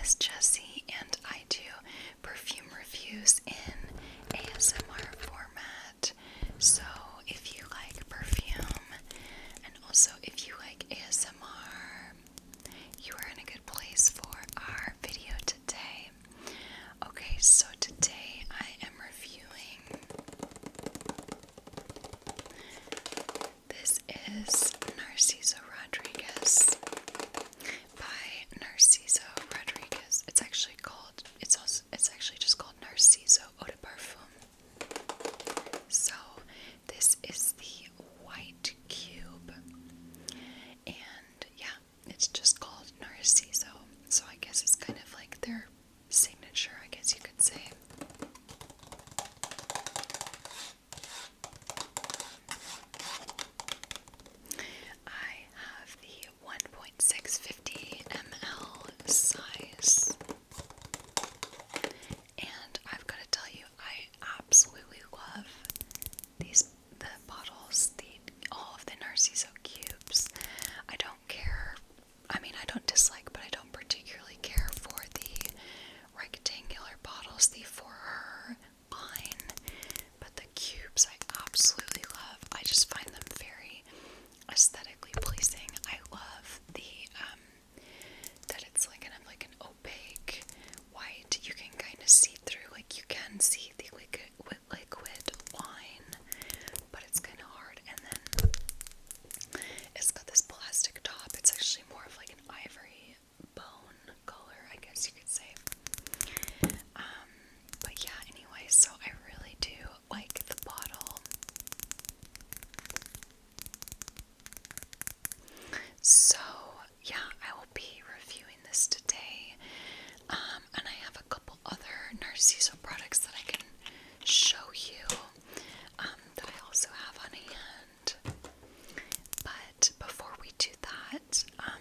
is Jessie, and I do perfume reviews in ASMR format. So if you like perfume, and also if you like ASMR, you are in a good place for our video today. Okay, so today I am reviewing, this is Narciso Rodriguez by Narciso Rodriguez. It's actually just called Narciso Eau de Perfume. So this is the white cube, and yeah, it's just called Narciso. So I guess it's kind of like their signature, I guess you could say. I have the 1.650 ml size, and I've got to tell you, I absolutely love the bottles, all of the Narciso cubes. I don't care. I mean, I don't dislike, but I don't particularly care for the rectangular bottles, the For Her line, but the cubes I absolutely love. I just find them very aesthetically pleasing. I love that it's like kind of like an opaque white. You can kind of see through, like you can see the liquid line, but it's kind of hard. And then it's got this plastic top. It's actually more of like an ivory bone color, I guess you could say. But yeah, anyway, so I really do like the bottle. So yeah, I will be reviewing this today, and I have a couple other Narciso products that I can show you, that I also have on hand. But before we do that, I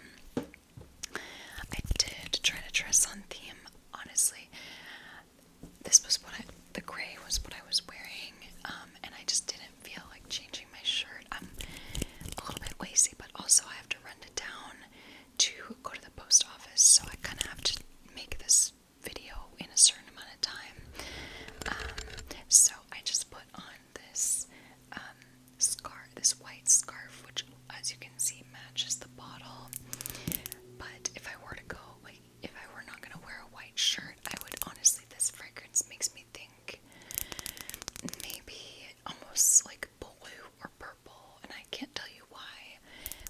did try to dress on theme. Honestly, this was the gray was what I was wearing, and I just didn't feel like changing my shirt. I'm a little bit lazy, but also I have to run it down to go to the post office, so I kind of have to make this video in a certain amount of time. So I just put on this scarf, this white scarf, which, as you can see, matches the bottle. But if I were to go, like, if I were not gonna wear a white shirt, I would honestly, this fragrance makes me think maybe almost like blue or purple, and I can't tell you why,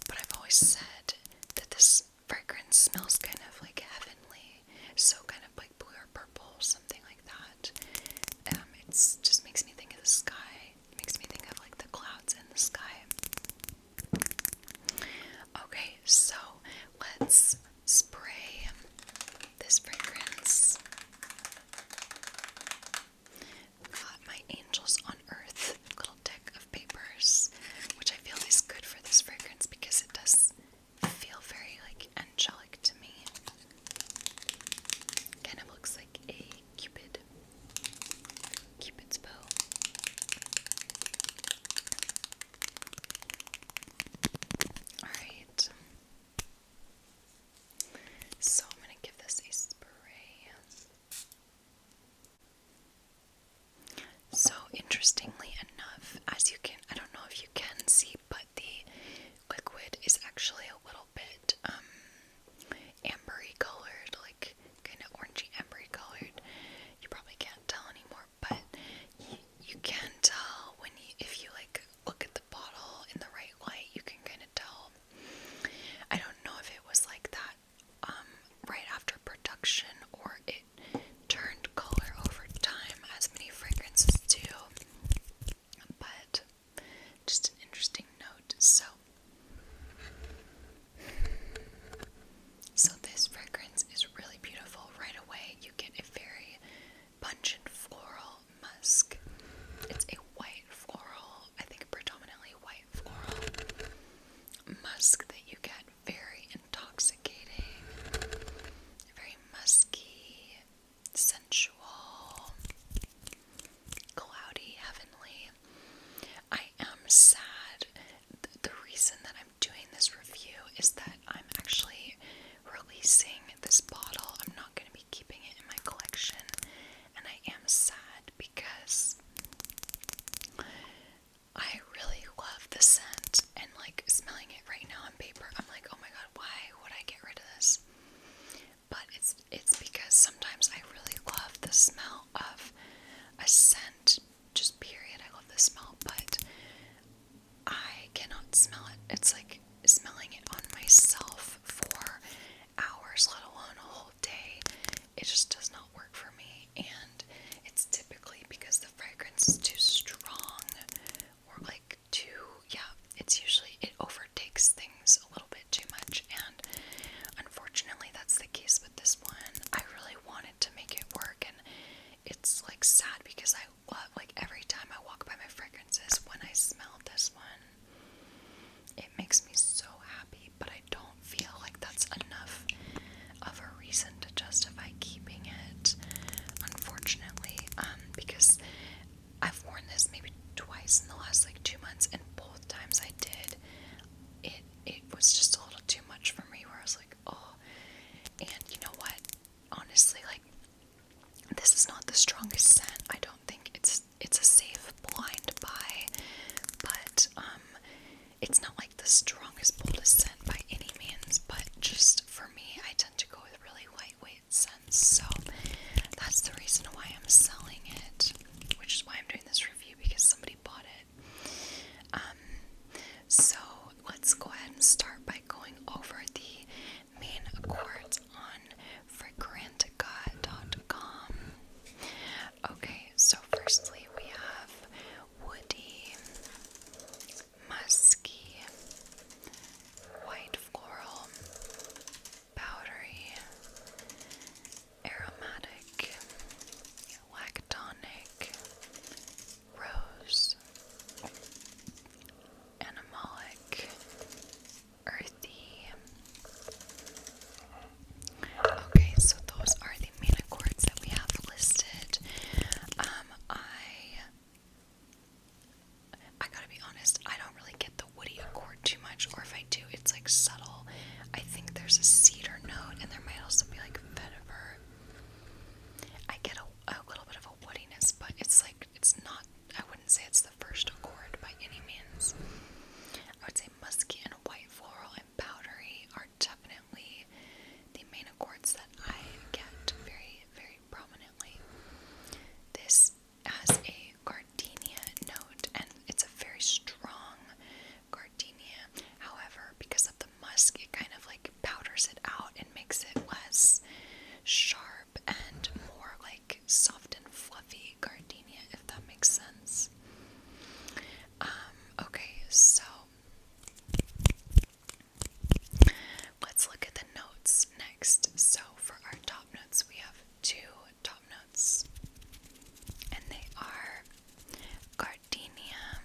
but I've always said that this fragrance smells kind of like heavenly, so kind of like blue or purple, something like that. It's just makes me think of the sky. It makes me think of like the clouds in the sky. Okay, so let's spray this fragrance. Got my Angels on Earth little deck of papers, which I feel is good for this fragrance because it does feel very like angelic to me. Kind of looks like a Cupid's bow. Alright, so I'm going to give this a spray. So interestingly enough, as you can, I don't know if you can see, but the liquid is actually a little bit ambery colored, like kind of orangey ambery colored. You probably can't tell anymore, but you can tell when if you like look at the bottle in the right light, you can kind of tell. I don't know if it was like that right after production, or it turned color over time, as many fragrances do, but just an interesting note. So this fragrance is really beautiful. Right away you get a very pungent floral musk. It's a white floral, I think predominantly white floral musk that you get, very intoxicating, very musky, sensual, cloudy, heavenly. I am sad. The reason that I'm doing this review is that I'm actually releasing this bottle. I'm not going to it's like smelling it on myself for hours, let alone a whole day. It just does not work for me, and it's typically because the fragrance is too strong or like too, yeah, it's usually, it overtakes things a little bit too much, and unfortunately that's the case with this one. I really wanted to make it work, and it's like sad because I love, like every time I walk by my fragrances, when I smell this one, it makes me so happy, but I don't feel like that's enough of a reason to justify keeping it, unfortunately, because I've worn this maybe twice in the last like 2 months, and both times I did, it was just a little too much for me, where I was like, oh. And you know what, honestly, like, this is not the strongest scent. I don't think it's a safe blind buy, but it's not like the strongest, boldest scent by any means, but just for me, I tend to go with really lightweight scents, so that's the reason why I'm selling it, which is why I'm doing this review, because somebody bought it. So let's go ahead and start by going over the main accords on fragrantica.com. Okay, so firstly we have woody, musky, white floral, powdery, aromatic, lactonic, rose, animalic, earthy. Okay, so those are the main accords that we have listed. I gotta be honest, I don't really get the woody accord too much, or if I do, it's like subtle. I think there's a cedar note, and there might also be like vetiver. I get a little bit of a woodiness, but it's like, it's not, I wouldn't say it's the first accord by any means. I would say musky and white floral and powdery are definitely the main accords that I get very, very prominently. This has a gardenia note, and it's a very strong gardenia. However, because of the musk, it kind of like powders it out and makes it less sharp and more like soft and fluffy gardenia, if that makes sense. Okay, so let's look at the notes next. So for our top notes, we have two top notes, and they are gardenia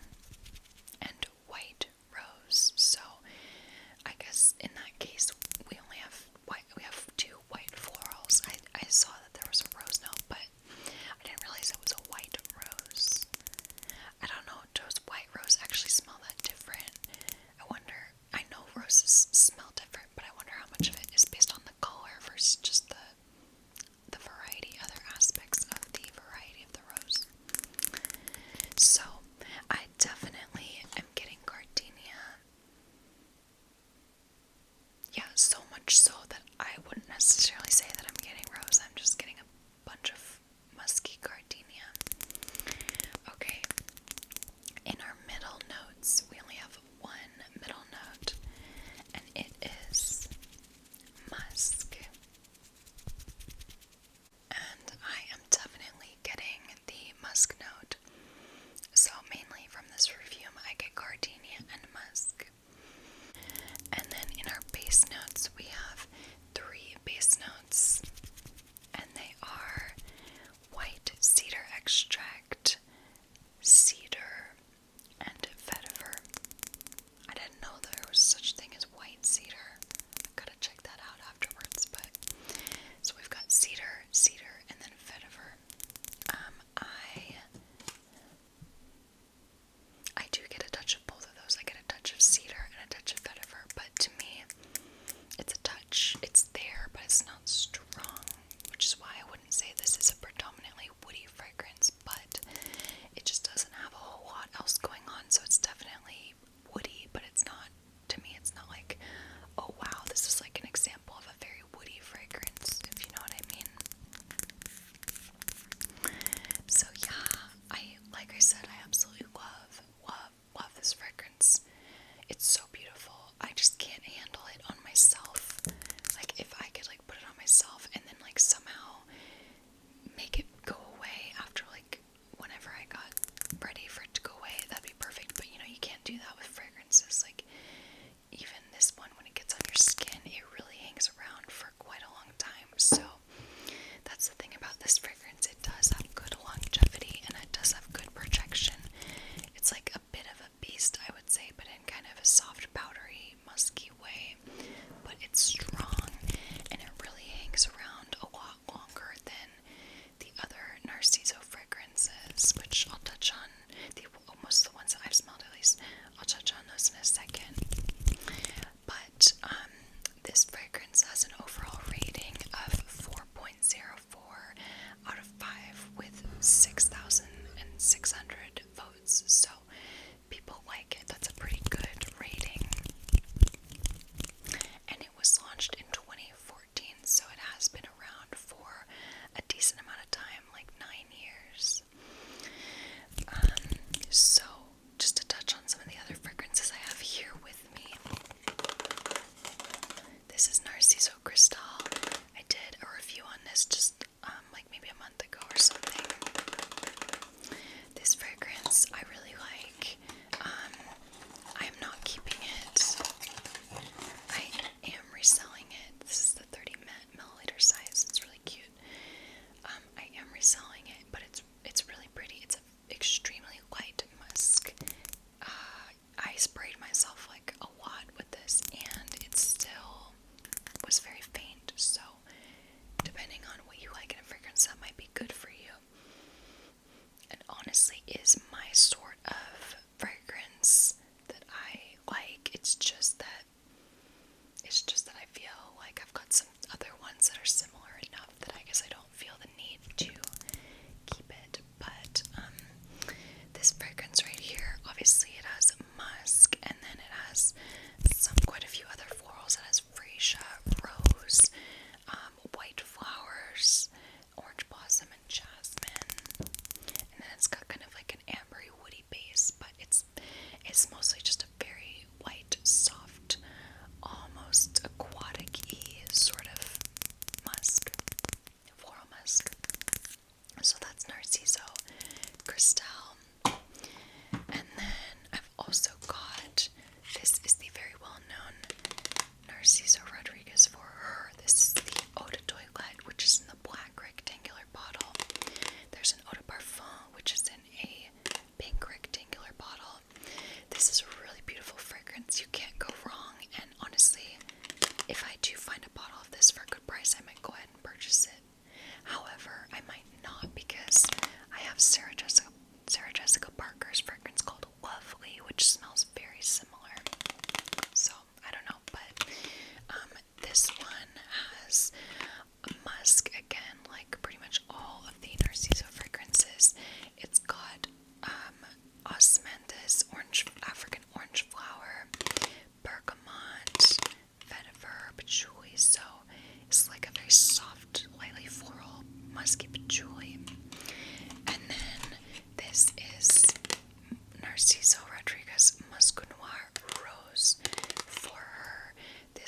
and white rose. So I guess in that case, we only have white. We have two white florals. I saw that there was a rose note, but I didn't realize it was a white rose. I don't know, does white rose actually smell that different? I wonder. I know roses smell different, but I wonder how much of it is based on the color versus just the variety, other aspects of the variety of the rose. So I definitely am getting gardenia. Yeah, so much so that I wouldn't necessarily say that I'm getting rose. I'm just getting a bunch of musky gardenia. Okay, in our middle notes, we only have one middle note, and it is musk. And I am definitely getting the musk note. So mainly from this perfume, I get gardenia and musk. And then in our base notes, we have three base notes, and they are white cedar,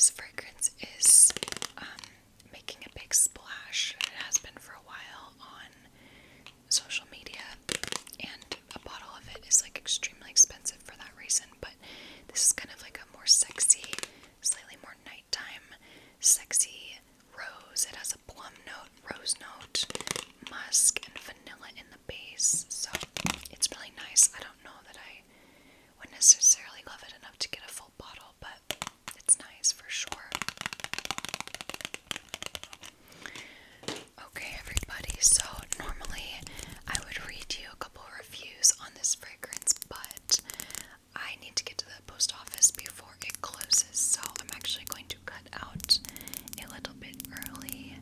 this fragrance is making a big splash. It has been for a while on social media, and a bottle of it is like extremely expensive for that reason. But this is kind of like a more sexy, slightly more nighttime, sexy rose. It has a plum note, rose note, musk, and vanilla in the base. So it's really nice. I don't know that I would necessarily love it enough to get a full bottle, but it's nice for sure. Okay, everybody, so normally I would read you a couple reviews on this fragrance, but I need to get to the post office before it closes, so I'm actually going to cut out a little bit early.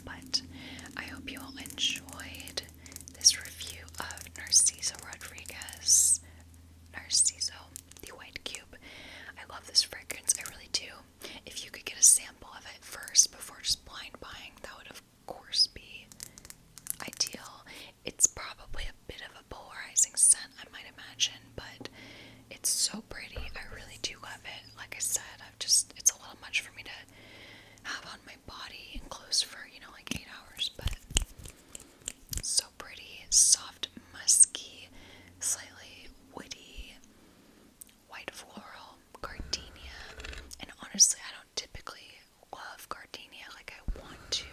But I hope you all enjoyed this review of Narciso Rodriguez. Narciso, the white cube. I love this fragrance, I really do. If you could get a sample of it first before just blind buying, that would of course be ideal. It's probably a bit of a polarizing scent, I might imagine, but it's so pretty. I really do love it. Like I said, it's a little much for me to have on my body and clothes for, like 8 hours, but so pretty, soft, musky, slightly woody, white floral, gardenia. And honestly, I don't typically love gardenia like I want to.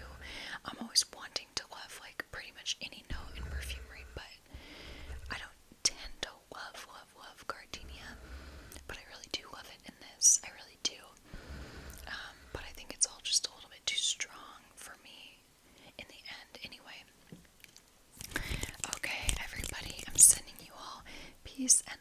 I'm always wanting to love like pretty much any note in perfumery, but I don't tend to love gardenia. But I really do love it in this. I really do. But I think it's all just a little bit too strong for me in the end anyway. Okay, everybody, I'm sending you all peace and